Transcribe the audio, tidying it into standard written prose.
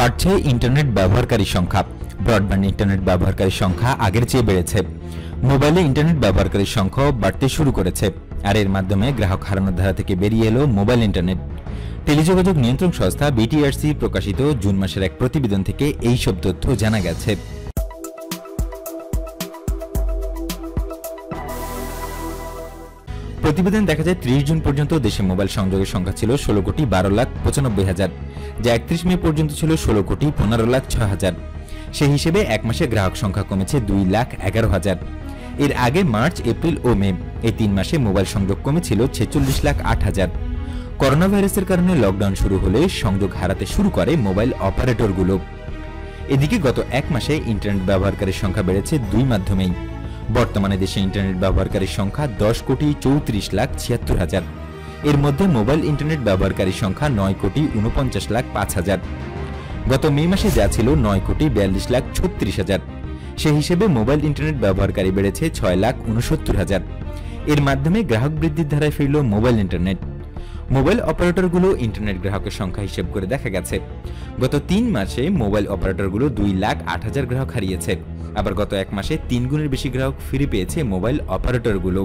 বাড়ছে ইন্টারনেট ব্যবহারকারীর সংখ্যা। ব্রডব্যান্ড ইন্টারনেট ব্যবহারকারীর সংখ্যা আগের চেয়ে বেড়েছে। মোবাইলে ইন্টারনেট ব্যবহারকারীর সংখ্যাও বাড়তে শুরু করেছে, আর এর মাধ্যমে গ্রাহক হারানোর ধারা থেকে বেরিয়ে এলো মোবাইল ইন্টারনেট। টেলিযোগাযোগ নিয়ন্ত্রক সংস্থা বিটিআরসি প্রকাশিত জুন মাসের এক প্রতিবেদন থেকে এইসব তথ্য জানা গেছে। প্রতিবেদন দেখা যায় 30 জুন পর্যন্ত দেশে মোবাইল সংযোগের সংখ্যা ছিল 16,95,95,000, যা 31 মে পর্যন্ত ছিল 16,15,06,000। সেই হিসেবে এক মাসে গ্রাহক সংখ্যা কমেছে 2,11,000। এর আগে মার্চ, এপ্রিল ও মে এই 3 মাসে মোবাইল সংযোগ কমেছিল 46,08,000। করোনা ভাইরাসের কারণে লকডাউন শুরু হলে সংযোগ হারাতে শুরু করে মোবাইল অপারেটরগুলো। এদিকে গত এক মাসে ইন্টারনেট ব্যবহারকারীর সংখ্যা বেড়েছে দুই মাধ্যমেই। বর্তমানে দেশে ইন্টারনেট ব্যবহারকারীর সংখ্যা 10,34,76,000। এর মধ্যে মোবাইল ইন্টারনেট ব্যবহারকারীর সংখ্যা 9,49,05,000। গত মে মাসে যা ছিল 9,42,36,000। সে হিসেবে মোবাইল ইন্টারনেট ব্যবহারকারী বেড়েছে 6,69,000। এর মাধ্যমে গ্রাহক বৃদ্ধির ধারায় ফিরল মোবাইল ইন্টারনেট। মোবাইল অপারেটরগুলো ইন্টারনেট গ্রাহকের সংখ্যা হিসেব করে দেখা গেছে গত 3 মাসে মোবাইল অপারেটরগুলো 2,08,000 গ্রাহক হারিয়েছে। আবার গত এক মাসে 3 গুণের বেশি গ্রাহক ফিরে পেয়েছে মোবাইল অপারেটরগুলো।